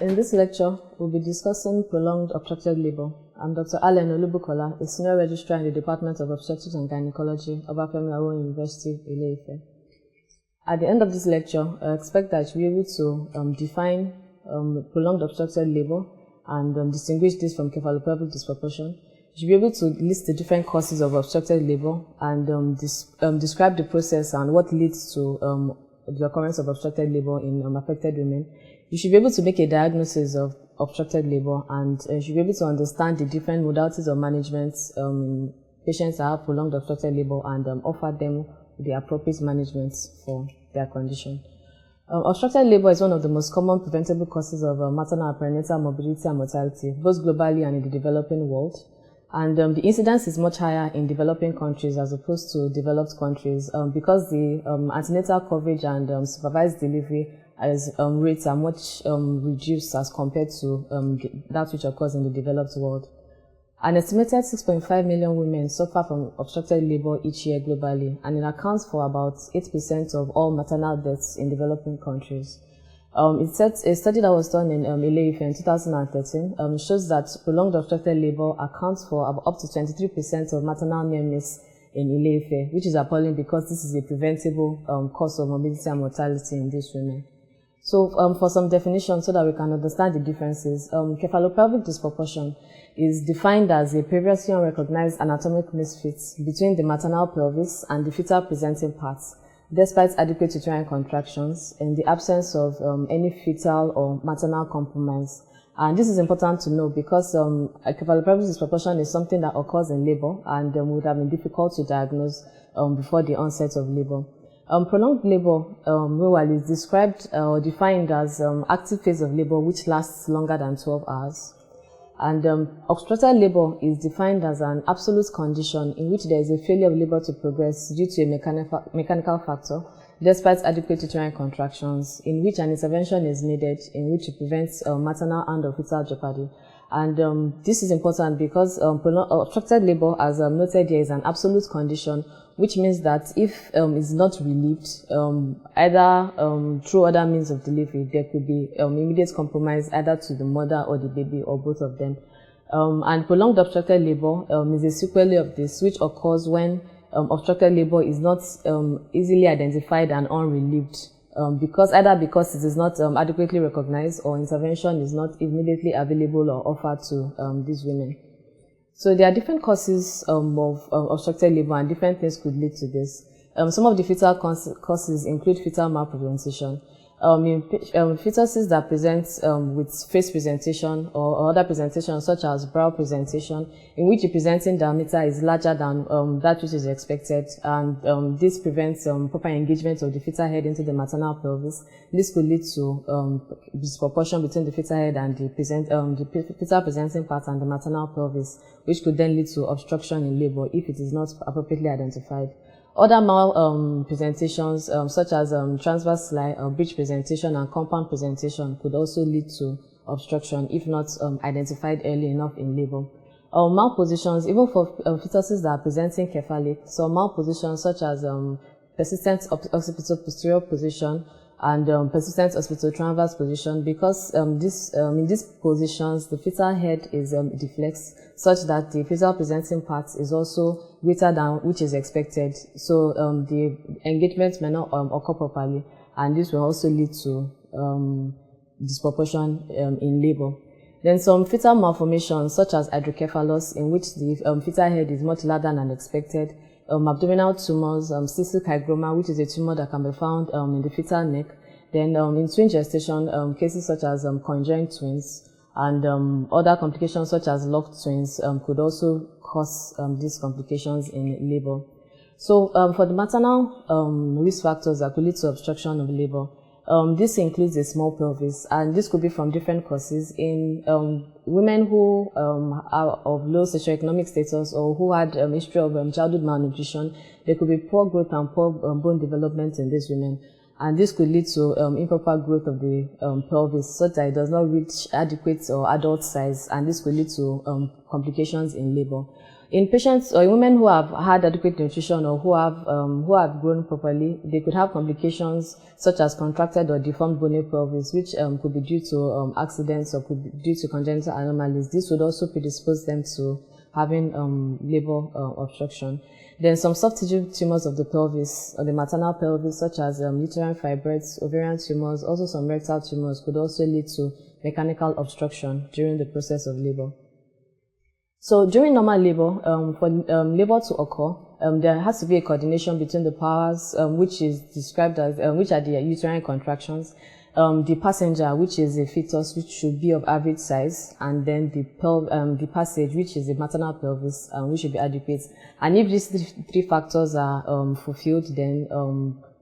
In this lecture, we'll be discussing prolonged obstructed labor. I'm Dr. Allen Olubukola, a senior registrar in the Department of Obstetrics and Gynecology of Obafemi Awolowo University, Ile-Ife. At the end of this lecture, I expect that you'll be able to define prolonged obstructed labor and distinguish this from cephalopelvic disproportion. You should be able to list the different causes of obstructed labor and describe the process and what leads to the occurrence of obstructed labor in affected women. You should be able to make a diagnosis of obstructed labor, and you should be able to understand the different modalities of management patients that have prolonged obstructed labor and offer them the appropriate management for their condition. Obstructed labor is one of the most common preventable causes of maternal and perinatal morbidity and mortality, both globally and in the developing world. And the incidence is much higher in developing countries as opposed to developed countries because the antenatal coverage and supervised delivery rates are much reduced as compared to that which occurs in the developed world. An estimated 6.5 million women suffer from obstructed labor each year globally, and it accounts for about 8% of all maternal deaths in developing countries. A study that was done in Ile-Ife in 2013 shows that prolonged obstructed labor accounts for up to 23% of maternal near miss in Ile-Ife, which is appalling because this is a preventable cause of morbidity and mortality in these women. So for some definitions so that we can understand the differences, cephalopelvic disproportion is defined as a previously unrecognized anatomic misfit between the maternal pelvis and the fetal presenting parts, despite adequate uterine contractions in the absence of any fetal or maternal compromise. And this is important to know because a cephalopelvic disproportion is something that occurs in labor and would have been difficult to diagnose before the onset of labor. Prolonged labor, meanwhile, is described or defined as active phase of labor which lasts longer than 12 hours. And obstructed labor is defined as an absolute condition in which there is a failure of labor to progress due to a mechanical factor, despite adequate uterine contractions, in which an intervention is needed, in which it prevents maternal and or fetal jeopardy. And this is important because obstructed labor, as noted here, is an absolute condition, which means that if it's not relieved, either through other means of delivery, there could be immediate compromise either to the mother or the baby or both of them. And prolonged obstructed labor is a sequelae of this, which occurs when obstructed labor is not easily identified and unrelieved, because it is not adequately recognized or intervention is not immediately available or offered to these women. So there are different causes of obstructed labor, and different things could lead to this. Some of the fetal causes include fetal malpresentation. Fetuses that present with face presentation or other presentations such as brow presentation, in which the presenting diameter is larger than that which is expected, and this prevents proper engagement of the fetal head into the maternal pelvis. This could lead to disproportion between the fetal head and the fetal presenting part and the maternal pelvis, which could then lead to obstruction in labor if it is not appropriately identified. Other presentations, such as transverse lie, breech presentation, and compound presentation, could also lead to obstruction if not identified early enough in labor. Malpositions, even for fetuses that are presenting cephalic, so malpositions such as persistent occipital-posterior position and persistent occipital-transverse position, because in these positions, the fetal head is deflex, such that the fetal presenting part is also greater than which is expected. So the engagement may not occur properly, and this will also lead to disproportion in labor. Then some fetal malformations, such as hydrocephalus, in which the fetal head is much larger than expected, abdominal tumors, cystic hygroma, which is a tumor that can be found in the fetal neck. Then in twin gestation, cases such as conjoined twins and other complications such as locked twins could also cause these complications in labor. So for the maternal risk factors that could lead to obstruction of labor, this includes a small pelvis, and this could be from different causes. In women who are of low socioeconomic status or who had a history of childhood malnutrition, there could be poor growth and poor bone development in these women. And this could lead to improper growth of the pelvis such that it does not reach adequate or adult size, and this could lead to complications in labor. In patients or in women who have had adequate nutrition or who have grown properly, they could have complications such as contracted or deformed bony pelvis, which could be due to accidents or could be due to congenital anomalies. This would also predispose them to having labor obstruction. Then some soft tissue tumors of the pelvis or the maternal pelvis, such as uterine fibroids, ovarian tumors, also some rectal tumors, could also lead to mechanical obstruction during the process of labor. So during normal labor, for labor to occur, there has to be a coordination between the powers, which is described as, which are the uterine contractions, the passenger, which is a fetus, which should be of average size, and then the passage, which is the maternal pelvis, which should be adequate. And if these three factors are fulfilled, then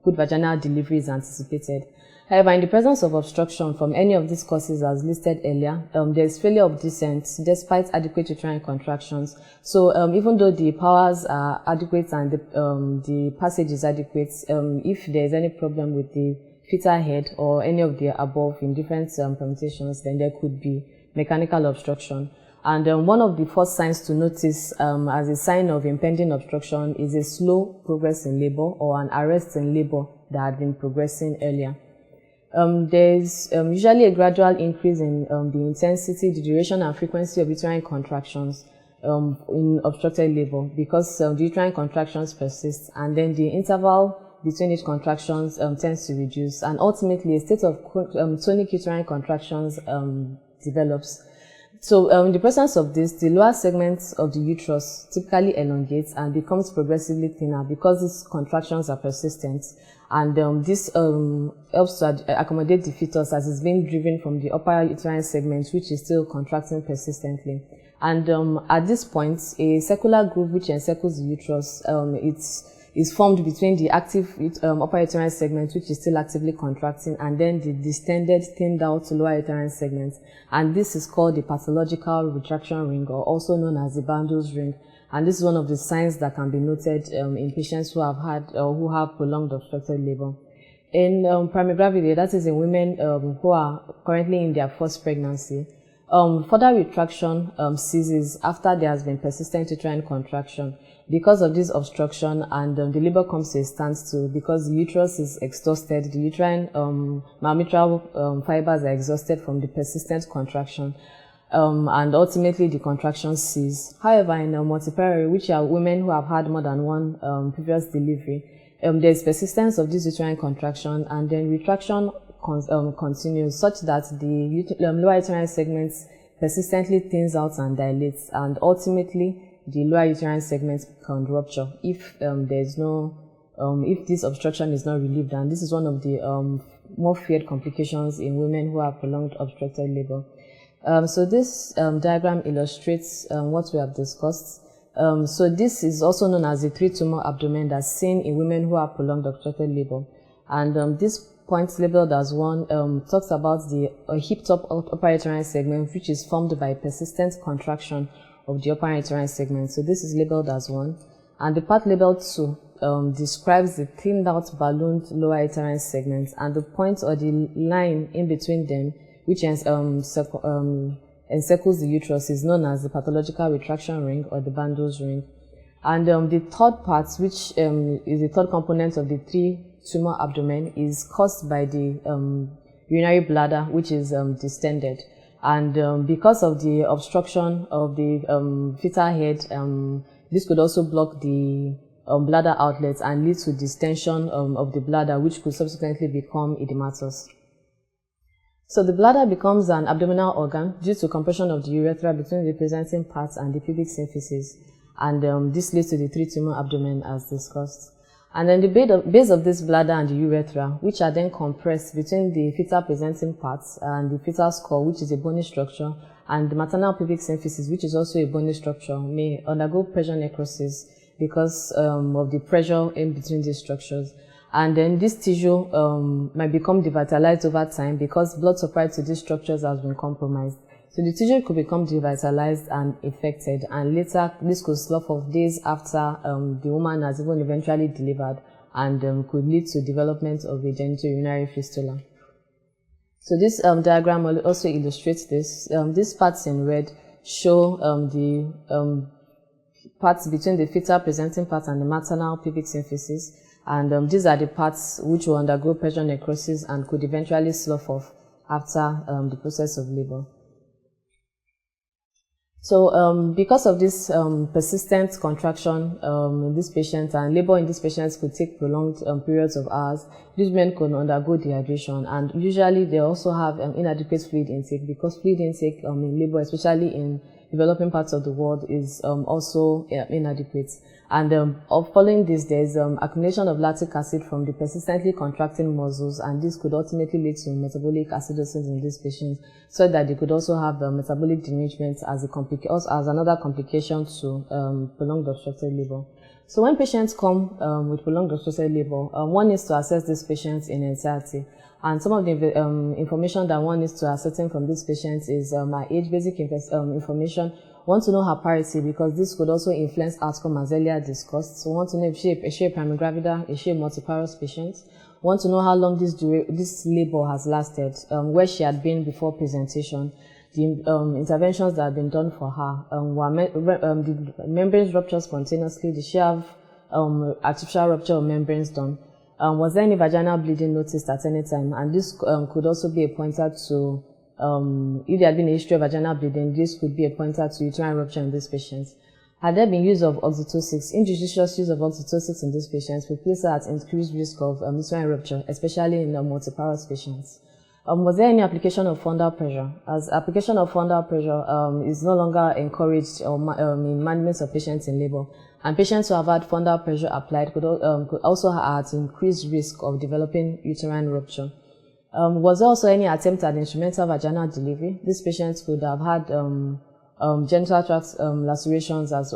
good vaginal delivery is anticipated. However, in the presence of obstruction from any of these causes as listed earlier, there is failure of descent despite adequate uterine contractions. So even though the powers are adequate and the passage is adequate, if there is any problem with the fetal head or any of the above in different permutations, then there could be mechanical obstruction. And one of the first signs to notice as a sign of impending obstruction is a slow progress in labor or an arrest in labor that had been progressing earlier. There's usually a gradual increase in the intensity, the duration and frequency of uterine contractions in obstructed labor because the uterine contractions persist, and then the interval between each contractions tends to reduce, and ultimately a state of tonic uterine contractions develops. So in the presence of this, the lower segments of the uterus typically elongates and becomes progressively thinner because these contractions are persistent, and this helps to accommodate the fetus as it's being driven from the upper uterine segment, which is still contracting persistently. And at this point, a circular groove which encircles the uterus is formed between the active upper uterine segment, which is still actively contracting, and then the distended, thinned out lower uterine segment. And this is called the pathological retraction ring, or also known as the Bandel's ring. And this is one of the signs that can be noted in patients who have had or who have prolonged obstructed labor. In primary gravity, that is in women who are currently in their first pregnancy, further retraction ceases after there has been persistent uterine contraction because of this obstruction, and the labor comes to a standstill because the uterus is exhausted, the uterine myometral fibers are exhausted from the persistent contraction. And ultimately the contractions cease. However, in multiparity, which are women who have had more than one previous delivery, there is persistence of this uterine contraction, and then retraction continues such that the lower uterine segments persistently thins out and dilates, and ultimately the lower uterine segments can rupture if if this obstruction is not relieved. And this is one of the more feared complications in women who have prolonged obstructed labor. So this diagram illustrates what we have discussed. So this is also known as the three-tumor abdomen that's seen in women who have prolonged obstructed labor. And this point labeled as 1 talks about the hipped up upper uterine segment, which is formed by persistent contraction of the upper uterine segment. So this is labeled as 1. And the part labeled 2 describes the thinned out ballooned lower uterine segment, and the point or the line in between them, which encircles the uterus, is known as the pathological retraction ring or the Bandel's ring. And the third part, which is the third component of the three-tumor abdomen, is caused by the urinary bladder, which is distended. And because of the obstruction of the fetal head, this could also block the bladder outlets and lead to distension of the bladder, which could subsequently become edematous. So the bladder becomes an abdominal organ due to compression of the urethra between the presenting parts and the pubic symphysis, and this leads to the three-tumor abdomen as discussed. And then the base of this bladder and the urethra, which are then compressed between the fetal presenting parts and the fetal skull, which is a bony structure, and the maternal pubic symphysis, which is also a bony structure, may undergo pressure necrosis because of the pressure in between these structures. And then this tissue might become devitalized over time because blood supply to these structures has been compromised. So the tissue could become devitalized and infected, and later this could slough off days after the woman has even eventually delivered, and could lead to development of a genitourinary fistula. So this diagram also illustrates this. These parts in red show the parts between the fetal presenting part and the maternal pubic symphysis. And these are the parts which will undergo pressure necrosis and could eventually slough off after the process of labor. So because of this persistent contraction in this patient, and labor in these patients could take prolonged periods of hours, these men could undergo dehydration, and usually they also have inadequate fluid intake, because fluid intake in labor, especially in developing parts of the world, is also inadequate. And following this, there is accumulation of lactic acid from the persistently contracting muscles, and this could ultimately lead to metabolic acidosis in these patients, so that they could also have metabolic derangement as another complication to prolonged obstructed labor. So when patients come with prolonged obstructed labor, one needs to assess these patients in entirety. And some of the information that one needs to ascertain from these patients is her age, basic information. Want to know her parity, because this could also influence outcome as earlier discussed. So want to know if she a primary gravida, is she a multiparous patient. Want to know how long this labor has lasted, where she had been before presentation, the interventions that have been done for her, the membranes rupture spontaneously, did she have artificial rupture of membranes done, was there any vaginal bleeding noticed at any time, and this could also be a pointer to if there had been a history of vaginal bleeding, this could be a pointer to uterine rupture in these patients. Had there been use of oxytocin, injudicious use of oxytocin in these patients would place her at increased risk of uterine rupture, especially in multiparous patients. Was there any application of fundal pressure? As application of fundal pressure is no longer encouraged in management of patients in labor, and patients who have had fundal pressure applied could also have at increased risk of developing uterine rupture. Was there also any attempt at instrumental vaginal delivery? These patients could have had genital tract lacerations as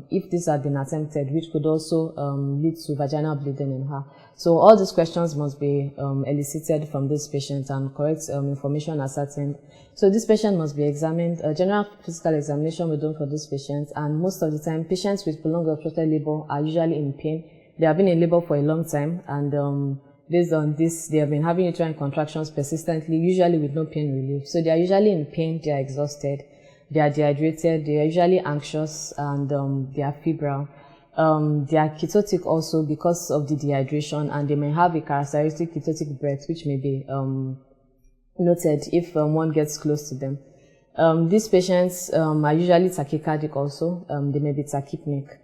if this had been attempted, which could also lead to vaginal bleeding in her. So all these questions must be elicited from this patient and correct information ascertained. So this patient must be examined. A general physical examination will be done for this patient, and most of the time patients with prolonged obstructed labor are usually in pain. They have been in labor for a long time, and based on this, they have been having uterine contractions persistently, usually with no pain relief. So they are usually in pain, they are exhausted, they are dehydrated, they are usually anxious, and they are febrile. They are ketotic also because of the dehydration, and they may have a characteristic ketotic breath, which may be noted if one gets close to them. These patients are usually tachycardic also. They may be tachypneic.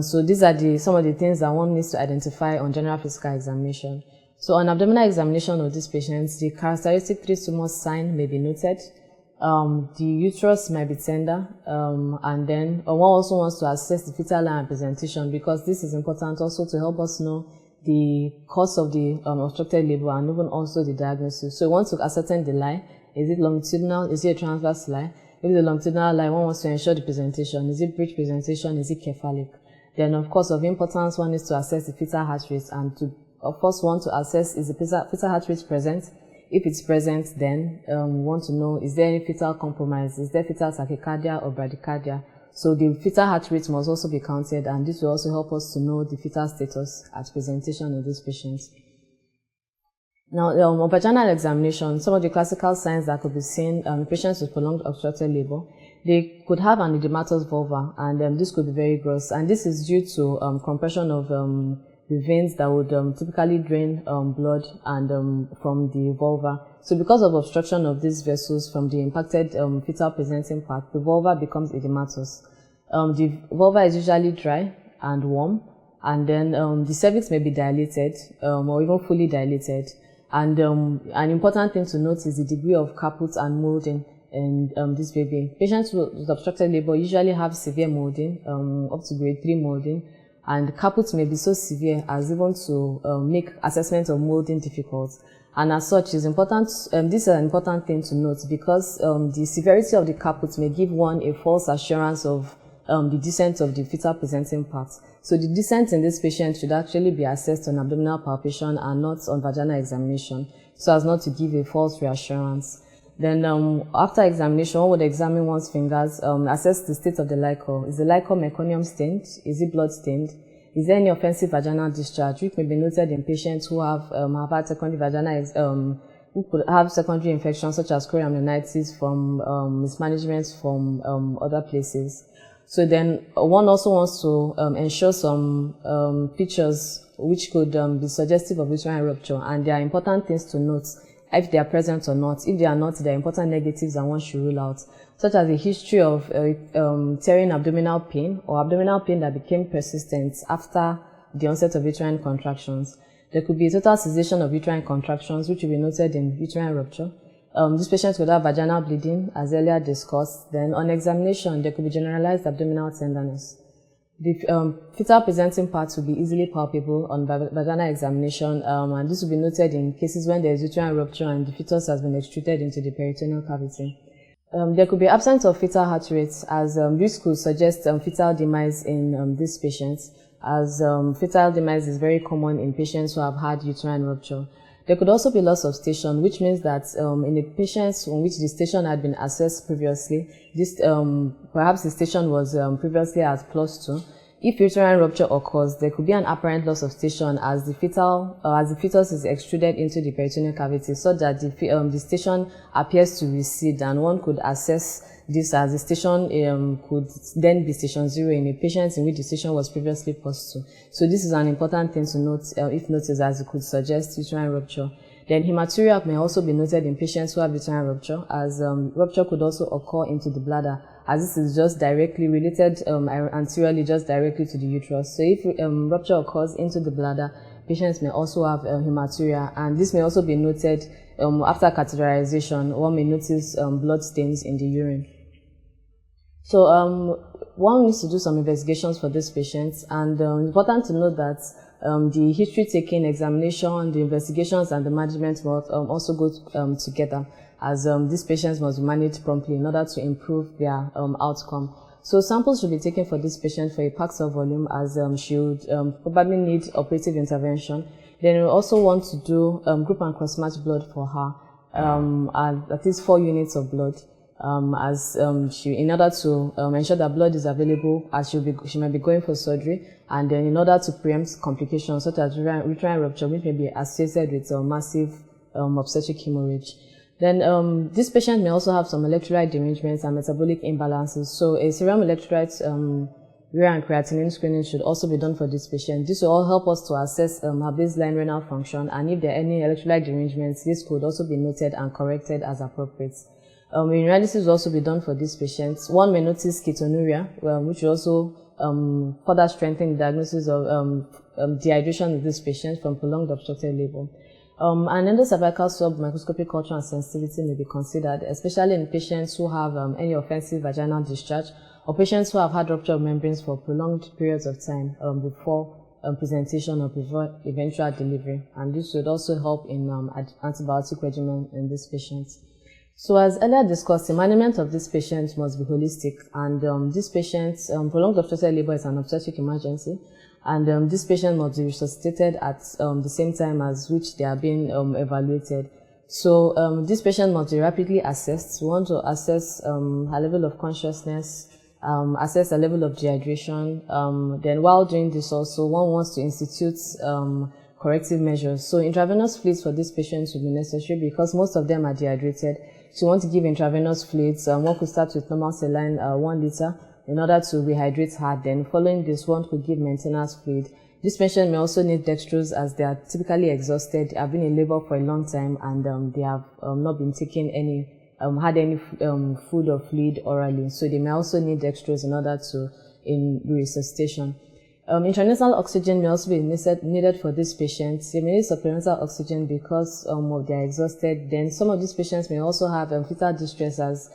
So these are some of the things that one needs to identify on general physical examination. So on abdominal examination of these patients, the characteristic 3 tumor sign may be noted. The uterus might be tender, and then one also wants to assess the fetal lie presentation, because this is important also to help us know the cause of the obstructed labor and even also the diagnosis. So we want to ascertain the lie. Is it longitudinal? Is it a transverse lie? If it's a longitudinal lie, one wants to ensure the presentation. Is it bridge presentation? Is it cephalic? Then, of course, of importance, one is to assess the fetal heart rate, and to, of course, want to assess is the fetal heart rate present. If it's present, then we want to know, is there any fetal compromise? Is there fetal tachycardia or bradycardia? So the fetal heart rate must also be counted, and this will also help us to know the fetal status at presentation of these patients. Now, on vaginal examination, some of the classical signs that could be seen in patients with prolonged obstructed labor, they could have an edematous vulva, and this could be very gross. And this is due to compression of the veins that would typically drain blood and from the vulva. So because of obstruction of these vessels from the impacted fetal presenting part, the vulva becomes edematous. The vulva is usually dry and warm, and then the cervix may be dilated or even fully dilated. And an important thing to note is the degree of caput and molding in this baby. Patients with obstructed labor usually have severe molding, up to grade 3 molding, and caput may be so severe as even to make assessment of molding difficult. And as such, is important. This is an important thing to note, because the severity of the caput may give one a false assurance of the descent of the fetal presenting part. So the descent in this patient should actually be assessed on abdominal palpation and not on vaginal examination, so as not to give a false reassurance. Then after examination, one would examine one's fingers, assess the state of the liquor. Is the liquor meconium stained? Is it blood stained? Is there any offensive vaginal discharge, which may be noted in patients who have had secondary vaginal, who could have secondary infections such as chorioamnionitis from mismanagement from other places. So then one also wants to ensure some features which could be suggestive of uterine rupture, and there are important things to note if they are present or not. If they are not, there are important negatives that one should rule out, such as a history of tearing abdominal pain or abdominal pain that became persistent after the onset of uterine contractions. There could be a total cessation of uterine contractions, which will be noted in uterine rupture. This patient could have vaginal bleeding, as earlier discussed. Then on examination, there could be generalized abdominal tenderness. The fetal presenting parts will be easily palpable on vaginal examination, and this will be noted in cases when there is uterine rupture and the fetus has been extruded into the peritoneal cavity. There could be absence of fetal heart rates, as this could suggest fetal demise in these patients, as fetal demise is very common in patients who have had uterine rupture. There could also be loss of station, which means that in the patients in which the station had been assessed previously, this perhaps the station was previously as +2. If uterine rupture occurs, there could be an apparent loss of station as the fetus is extruded into the peritoneal cavity, so that the station appears to recede, and one could assess this as the station could then be station 0 in a patient in which the station was previously +2. So this is an important thing to note if noticed, as it could suggest uterine rupture. Then hematuria may also be noted in patients who have uterine rupture, as rupture could also occur into the bladder, as this is just directly related anteriorly just directly to the uterus. So if rupture occurs into the bladder, patients may also have hematuria, and this may also be noted after catheterization. One may notice blood stains in the urine. So one needs to do some investigations for these patients, and important to note that the history taking, examination, the investigations, and the management must also go together, as these patients must be managed promptly in order to improve their outcome. So samples should be taken for this patient for a Paxil volume, as she would probably need operative intervention. Then we also want to do group and cross-match blood for her, at least 4 units of blood. In order to ensure that blood is available, as she might be going for surgery, and then in order to preempt complications such as uterine rupture, which may be associated with massive obstetric hemorrhage. Then this patient may also have some electrolyte derangements and metabolic imbalances. So a serum electrolyte urea and creatinine screening should also be done for this patient. This will all help us to assess her baseline renal function, and if there are any electrolyte derangements, this could also be noted and corrected as appropriate. Urinalysis will also be done for these patients. One may notice ketonuria, which will also further strengthen the diagnosis of dehydration of this patient from prolonged obstructed labor. An endocervical swab microscopic culture and sensitivity may be considered, especially in patients who have any offensive vaginal discharge, or patients who have had rupture of membranes for prolonged periods of time before presentation or before eventual delivery. And this would also help in antibiotic regimen in these patients. So as earlier discussed, the management of this patient must be holistic, and this patient's prolonged obstructed labor is an obstetric emergency, and this patient must be resuscitated at the same time as which they are being evaluated. So this patient must be rapidly assessed. We want to assess her level of consciousness, assess her level of dehydration. Then while doing this also, one wants to institute corrective measures. So intravenous fluids for these patients will be necessary because most of them are dehydrated. So you want to give intravenous fluids. One could start with normal saline 1 liter in order to rehydrate her. Then following this, one could give maintenance fluid. This patient may also need dextrose, as they are typically exhausted, have been in labor for a long time, and they have not been taking any, had any food or fluid orally. So they may also need dextrose in order to in resuscitation. Intranasal oxygen may also be needed for these patients. They may need supplemental oxygen because they are exhausted. Then some of these patients may also have fetal distress, as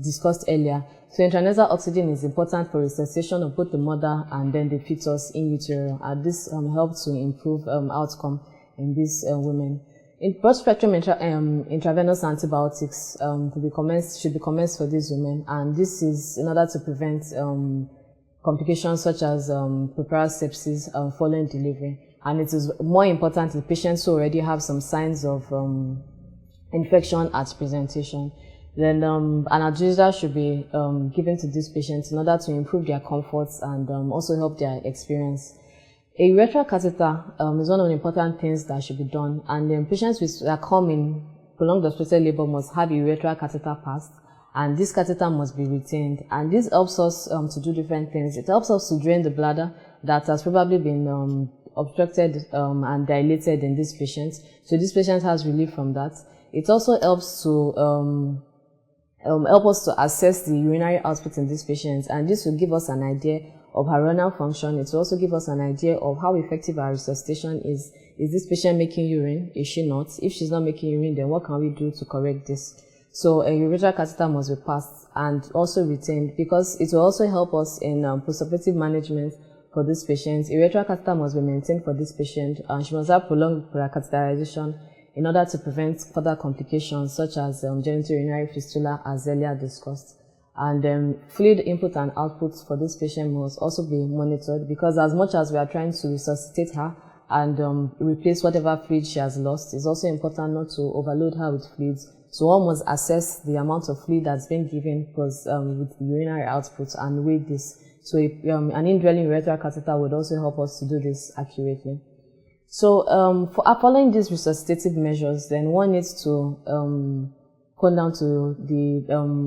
discussed earlier. So intranasal oxygen is important for resuscitation of both the mother and then the fetus in utero. And this helps to improve outcome in these women. In broad spectrum intravenous antibiotics should be commenced for these women, and this is in order to prevent complications such as puerperal sepsis following delivery. And it is more important in patients who already have some signs of infection at presentation. Then analgesia should be given to these patients in order to improve their comforts and also help their experience. A urethral catheter is one of the important things that should be done, and patients that come in prolonged obstructed labor must have a urethral catheter passed, and this catheter must be retained. And this helps us to do different things. It helps us to drain the bladder that has probably been obstructed and dilated in this patient. So this patient has relief from that. It also helps to help us to assess the urinary output in this patient, and this will give us an idea of her renal function. It will also give us an idea of how effective our resuscitation is. Is this patient making urine? Is she not? If she's not making urine, then what can we do to correct this? So a ureteral catheter must be passed and also retained, because it will also help us in postoperative management for this patient. A ureteral catheter must be maintained for this patient, and she must have prolonged catheterization in order to prevent further complications such as genitourinary fistula, as earlier discussed. And fluid input and output for this patient must also be monitored, because as much as we are trying to resuscitate her and replace whatever fluid she has lost, it's also important not to overload her with fluids. So one must assess the amount of fluid that's been given with urinary output and weigh this. So an indwelling ureteral catheter would also help us to do this accurately. So following these resuscitative measures, then one needs to come down to the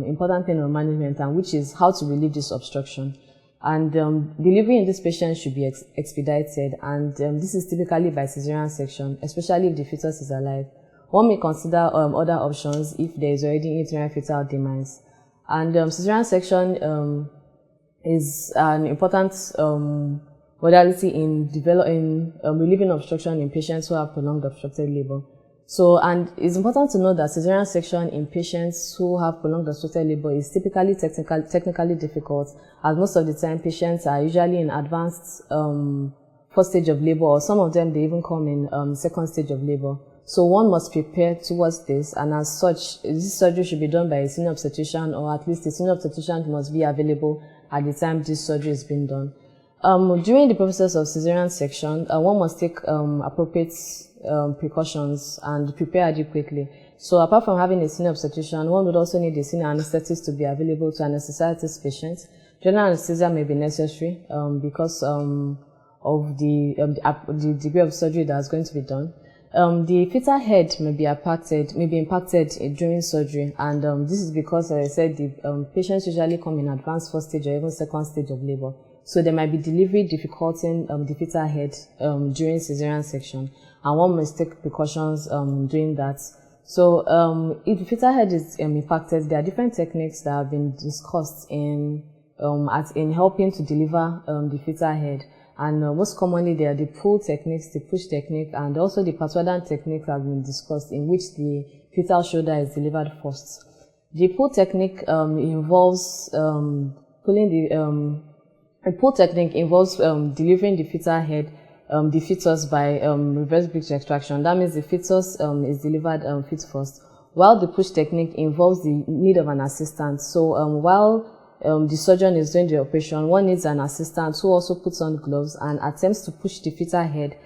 important thing of management, and which is how to relieve this obstruction. And delivery in this patient should be expedited, and this is typically by cesarean section, especially if the fetus is alive. One may consider other options if there is already uterine fetal demise. And cesarean section is an important modality in relieving obstruction in patients who have prolonged obstructed labor. So, and it's important to note that cesarean section in patients who have prolonged obstructed labor is typically technically difficult, as most of the time patients are usually in advanced first stage of labor, or some of them they even come in second stage of labor. So one must prepare towards this, and as such, this surgery should be done by a senior obstetrician, or at least a senior obstetrician must be available at the time this surgery is being done. During the process of cesarean section, one must take appropriate precautions and prepare adequately. So apart from having a senior obstetrician, one would also need a senior anesthetist to be available to anesthetize this patient. General anesthesia may be necessary because of the degree of surgery that is going to be done. The fetal head may be impacted during surgery, and this is because, as I said, the patients usually come in advanced first stage or even second stage of labor. So there might be delivery difficulty in the fetal head during cesarean section, and one must take precautions doing that. So if the fetal head is impacted, there are different techniques that have been discussed in helping to deliver the fetal head. And most commonly, there are the pull techniques, the push technique, and also the Patwadan technique that have been discussed, in which the fetal shoulder is delivered first. The pull technique involves delivering the fetal head, the fetus by reverse breech extraction. That means the fetus is delivered feet first, while the push technique involves the need of an assistant. So while the surgeon is doing the operation, one needs an assistant who also puts on gloves and attempts to push the fetal head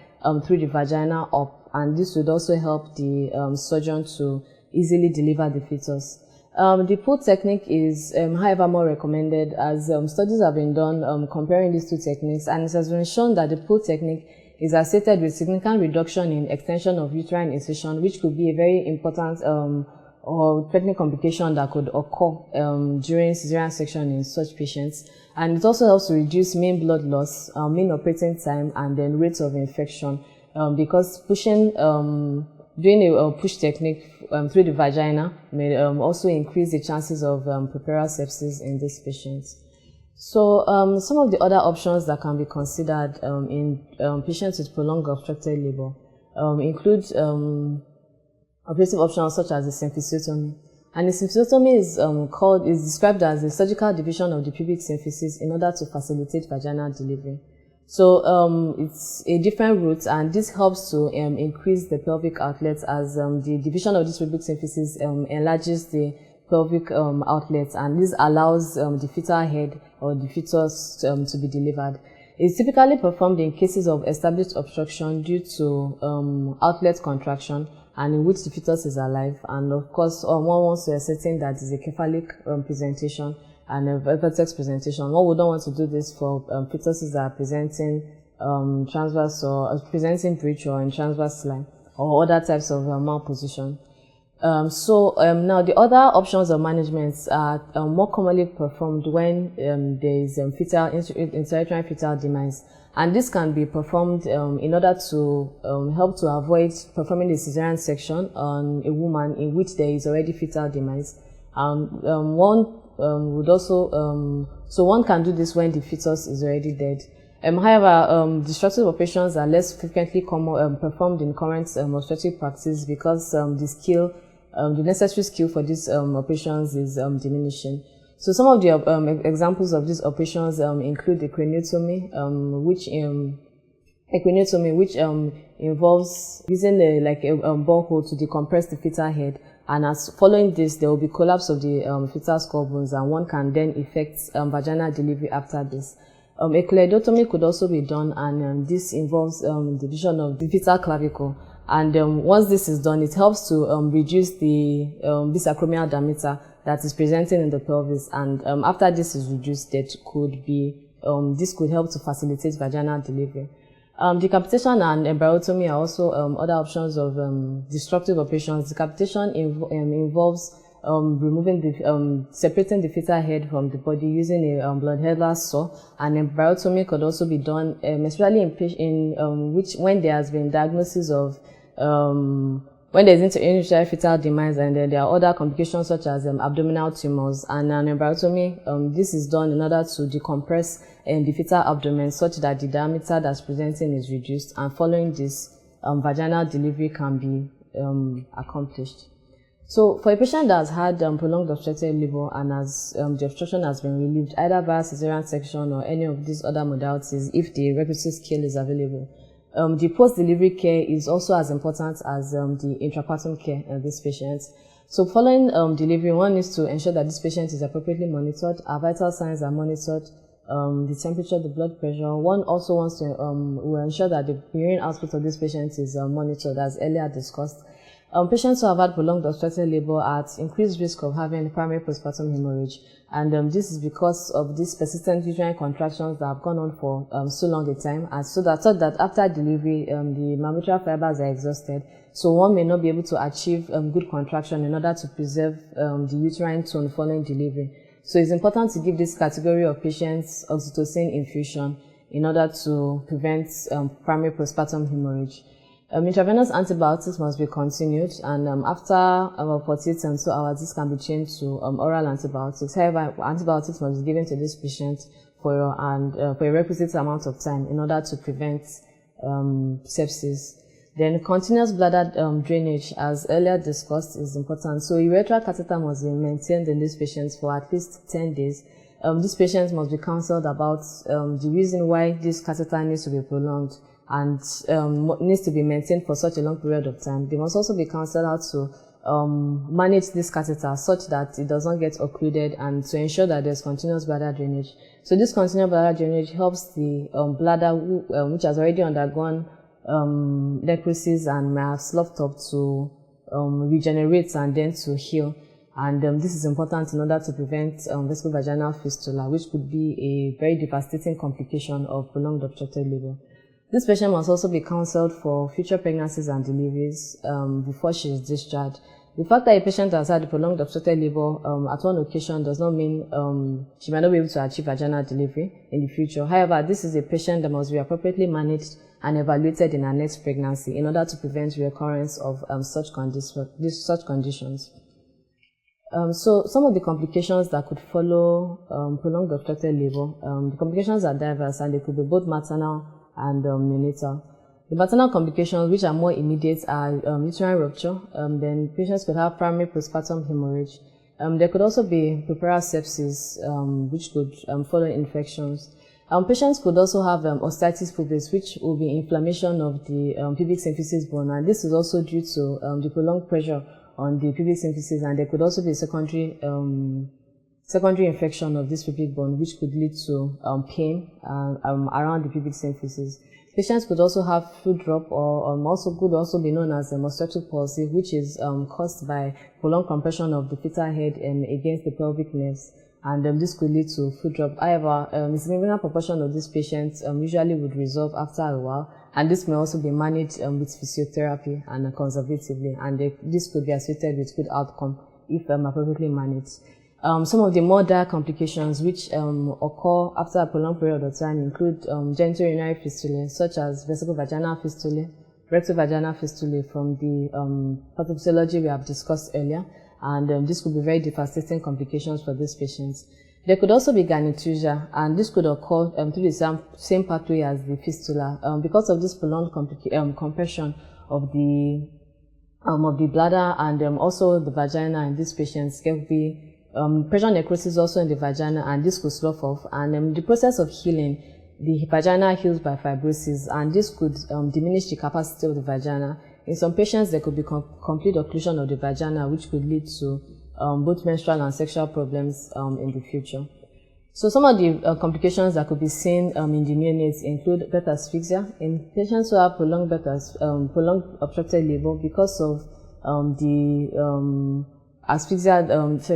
through the vagina up, and this would also help the surgeon to easily deliver the fetus. The pull technique is, however, more recommended, as studies have been done comparing these two techniques, and it has been shown that the pull technique is associated with significant reduction in extension of uterine incision, which could be a very important or threatening complication that could occur during cesarean section in such patients. And it also helps to reduce mean blood loss, mean operating time, and then rates of infection, because doing a push technique through the vagina may also increase the chances of puerperal sepsis in these patients. So some of the other options that can be considered in patients with prolonged obstructed labor include operative options such as the symphysiotomy. And the symphysiotomy is described as the surgical division of the pubic symphysis in order to facilitate vaginal delivery. So it's a different route, and this helps to increase the pelvic outlets, as the division of this pubic symphysis enlarges the pelvic outlets, and this allows the fetal head or the fetus to be delivered. It's typically performed in cases of established obstruction due to outlet contraction, and in which the fetus is alive. And of course, one wants to ascertain that it's a cephalic presentation and a vertex presentation. One would not want to do this for fetuses that are presenting transverse or presenting breech or in transverse line, or other types of malposition. Now the other options of management are more commonly performed when there is intrauterine fetal demise, and this can be performed in order to help to avoid performing the cesarean section on a woman in which there is already fetal demise. One can do this when the fetus is already dead. However, destructive operations are less frequently performed in current obstetric practice because the necessary skill for these operations is diminishing. So some of the examples of these operations include the craniotomy, which involves using a borehole to decompress the fetal head, and as following this, there will be collapse of the fetal skull bones, and one can then effect vaginal delivery after this. A choledotomy could also be done, and this involves division of the fetal clavicle. And once this is done, it helps to reduce the acromial diameter that is presenting in the pelvis. And after this is reduced, this could help to facilitate vaginal delivery. Decapitation and embryotomy are also other options of destructive operations. Decapitation involves separating the fetal head from the body using a blood-headless saw, and embryotomy could also be done, especially when there has been diagnosis of when there is intrauterine fetal demise, and then there are other complications such as abdominal tumors. And an embryotomy, this is done in order to decompress the fetal abdomen such that the diameter that's presenting is reduced, and following this, vaginal delivery can be accomplished. So for a patient that has had prolonged obstructed labor and the obstruction has been relieved either via cesarean section or any of these other modalities, if the requisite skill is available, the post-delivery care is also as important as the intrapartum care of this patient. So following delivery, one needs to ensure that this patient is appropriately monitored, our vital signs are monitored, the temperature, the blood pressure. One also wants to will ensure that the urine output of this patient is monitored, as earlier discussed. Patients who have had prolonged obstructed labor are at increased risk of having primary postpartum hemorrhage, and this is because of these persistent uterine contractions that have gone on for so long a time, and so that after delivery the mammary fibers are exhausted, so one may not be able to achieve good contraction in order to preserve the uterine tone following delivery. So it's important to give this category of patients oxytocin infusion in order to prevent primary postpartum hemorrhage. Intravenous antibiotics must be continued, and after about 48 and 2 hours, this can be changed to oral antibiotics. However, antibiotics must be given to this patient for a requisite amount of time in order to prevent sepsis. Then continuous bladder drainage, as earlier discussed, is important. So urethral catheter must be maintained in these patients for at least 10 days. These patients must be counseled about the reason why this catheter needs to be prolonged and needs to be maintained for such a long period of time. They must also be counseled how to manage this catheter such that it does not get occluded, and to ensure that there's continuous bladder drainage. So this continuous bladder drainage helps the bladder which has already undergone necrosis and may have sloughed up to regenerate and then to heal. And this is important in order to prevent vesicovaginal fistula, which could be a very devastating complication of prolonged obstructed labor. This patient must also be counseled for future pregnancies and deliveries before she is discharged. The fact that a patient has had prolonged obstructed labor at one occasion does not mean she might not be able to achieve vaginal delivery in the future. However, this is a patient that must be appropriately managed and evaluated in her next pregnancy in order to prevent recurrence of such conditions. So some of the complications that could follow prolonged obstructed labor, the complications are diverse, and they could be both maternal and neonatal. The maternal complications, which are more immediate, are uterine rupture. Then patients could have primary postpartum hemorrhage. There could also be puerperal sepsis, which could follow infections. Patients could also have osteitis pubis, which will be inflammation of the pubic symphysis bone, and this is also due to the prolonged pressure on the pubic symphysis, and there could also be secondary infection of this pubic bone, which could lead to pain around the pubic symphysis. Patients could also have foot drop, or could also be known as obstetric palsy, which is caused by prolonged compression of the fetal head against the pelvic nerves, and this could lead to foot drop. However, a significant proportion of these patients usually would resolve after a while, and this may also be managed with physiotherapy and conservatively, and this could be associated with good outcome if appropriately managed. Some of the more dire complications which occur after a prolonged period of time include genitourinary fistulae, such as vesicovaginal fistulae, rectovaginal fistulae from the pathophysiology we have discussed earlier, and this could be very devastating complications for these patients. There could also be gynaectasia, and this could occur through the same pathway as the fistula. Because of this prolonged compression of the bladder and also the vagina in these patients, there could be pressure necrosis also in the vagina, and this could slough off. And the process of healing, the vagina heals by fibrosis, and this could diminish the capacity of the vagina. In some patients, there could be complete occlusion of the vagina, which could lead to both menstrual and sexual problems in the future. So some of the complications that could be seen in the neonates include birth asphyxia. In patients who have prolonged obstructed labor because of the asphyxia,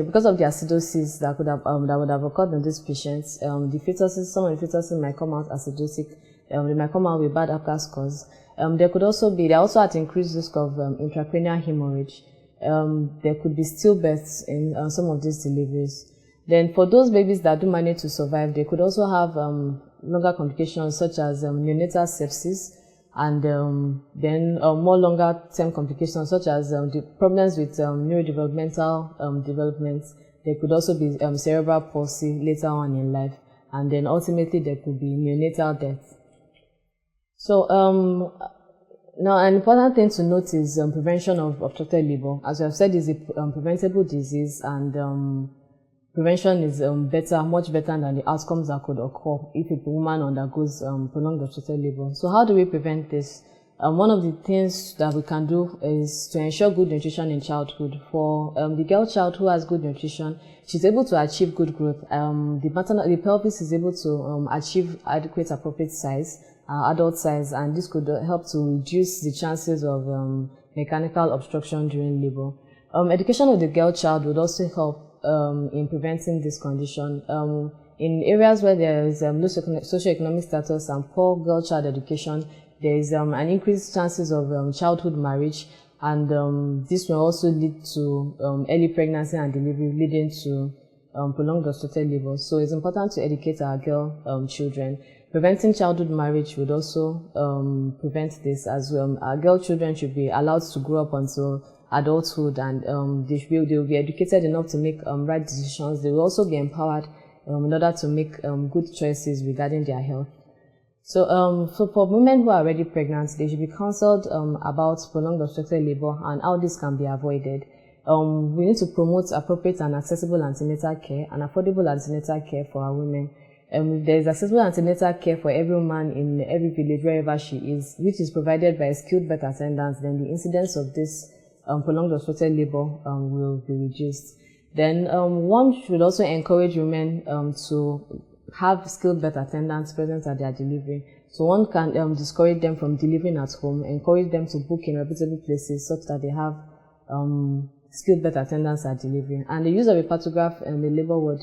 because of the acidosis that would have occurred in these patients, some of the fetuses might come out acidotic. They might come out with bad APGAR scores. They also at increased risk of intracranial hemorrhage. There could be stillbirths in some of these deliveries. Then for those babies that do manage to survive, they could also have longer complications such as neonatal sepsis, and then more longer term complications such as the problems with neurodevelopmental development. There could also be cerebral palsy later on in life, and then ultimately there could be neonatal death. So now, an important thing to note is prevention of obstructed labor. As we have said, it's a preventable disease, and prevention is much better than the outcomes that could occur if a woman undergoes prolonged obstructed labor. So how do we prevent this? One of the things that we can do is to ensure good nutrition in childhood. For the girl child who has good nutrition, she's able to achieve good growth. The pelvis is able to achieve adequate appropriate size, adult size, and this could help to reduce the chances of mechanical obstruction during labor. Education of the girl child would also help in preventing this condition. In areas where there is low socioeconomic status and poor girl child education, there is an increased chances of childhood marriage, and this will also lead to early pregnancy and delivery, leading to prolonged obstructed labor. So it's important to educate our girl children. Preventing childhood marriage would also prevent this, as our girl children should be allowed to grow up until adulthood, and they will be educated enough to make right decisions. They will also be empowered in order to make good choices regarding their health. So for women who are already pregnant, they should be counseled about prolonged obstructed labor and how this can be avoided. We need to promote appropriate and accessible antenatal care and affordable antenatal care for our women. If there is accessible antenatal care for every woman in every village, wherever she is, which is provided by skilled birth attendants, then the incidence of this prolonged obstructed labor will be reduced. Then one should also encourage women to have skilled birth attendants present at their delivery. So one can discourage them from delivering at home, encourage them to book in reputable places such that they have skilled birth attendants at delivery. And the use of a pathograph in the labor ward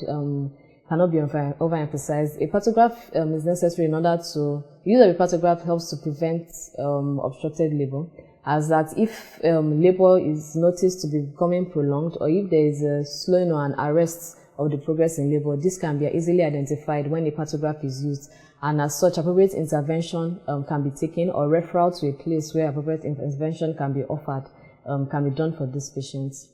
cannot be overemphasized. A pathograph is necessary in order to, the use of a pathograph helps to prevent obstructed labor, as that if labor is noticed to be becoming prolonged, or if there is a slowing or an arrest of the progress in labor, this can be easily identified when a pathograph is used, and as such, appropriate intervention can be taken, or referral to a place where appropriate intervention can be offered, can be done for these patients.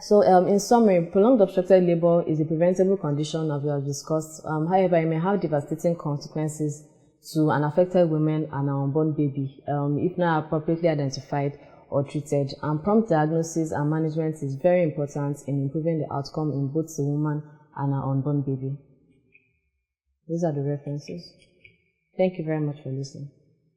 So in summary, prolonged obstructed labor is a preventable condition that we have discussed. However, it may have devastating consequences to an affected woman and an unborn baby if not appropriately identified or treated. And prompt diagnosis and management is very important in improving the outcome in both the woman and her unborn baby. These are the references. Thank you very much for listening.